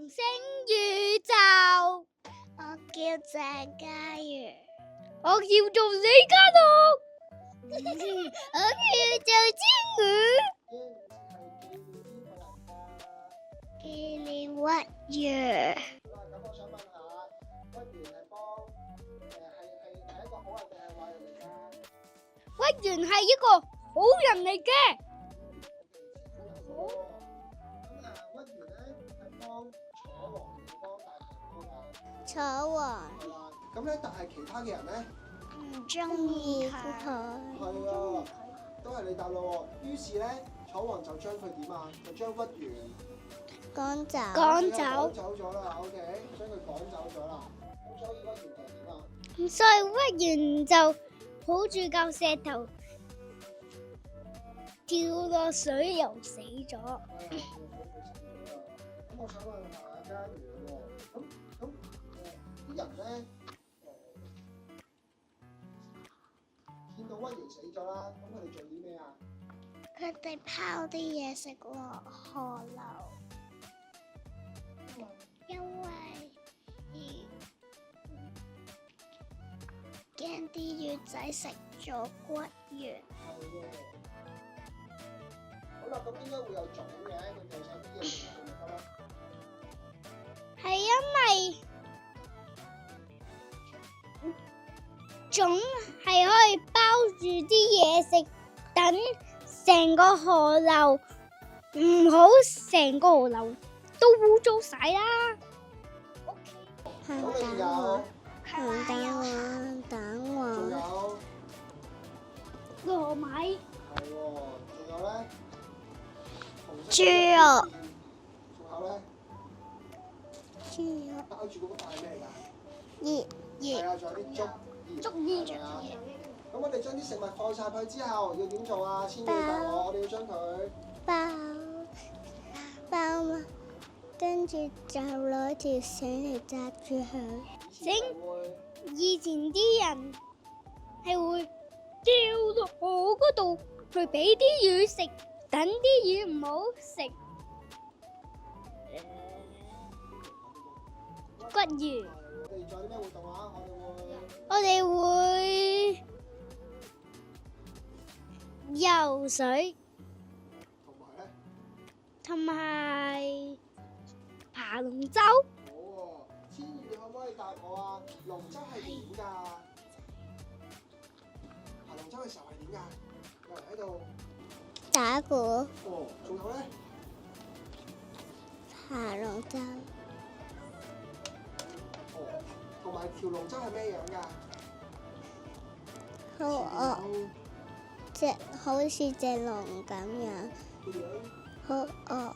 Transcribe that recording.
星宇宙。我叫鄭嘉如，我叫做李嘉樂。我叫做千羽。紀念屈原。好啦，咁我想問下，屈原係幫係一個好人定係壞人嚟㗎？屈原係一個好人嚟嘅。好。咁屈原咧係幫楚王定幫大秦㗎？楚王係啦。咁咧，但係其他嘅人咧？唔中意佢。係啊，都係你答咯喎。於是咧，楚王就將佢點啊？就將屈原趕走。趕走。趕走咗啦 ，OK， 將佢趕走咗啦。咁所以屈原就點啊？所以屈原就抱住嚿石頭跳落水又死咗。咁我想問下嘉如喎，咁啲人咧見到屈原死咗啦，咁佢哋做啲咩啊？佢哋拋啲嘢食落河流，因為驚啲魚仔食咗屈原。係喎。好啦，咁點解會有種嘅？佢掉晒啲嘢食咪得咯？係因為種係可以包住啲嘢食，等成個河流唔好成個河流都污糟晒啦。咁你有？紅蛋黃、蛋仲黃、有？糯米。係喎，仲有咧？豬肉。仲有咧？豬肉、包住嗰個塊係咩㗎？葉係啊，仲有啲竹葉。係啊。咁我哋將啲食物放晒去之後，要點做啊？千羽答我哋要將佢包嘛，跟住就攞條繩嚟紮住佢。以前啲人係會掉落河嗰度去俾啲魚食，等啲魚唔好食屈原。我哋仲有啲咩活動啊？我哋會游水，同埋咧？同埋爬龍舟。好喎，千羽可唔可以答我啊？龍舟係點㗎？爬龍舟嘅時候係點㗎？有人喺度打鼓。哦，仲有咧？爬龍舟。哦，同埋條龍舟係咩樣㗎？好惡，好似隻龍咁樣。個樣好惡。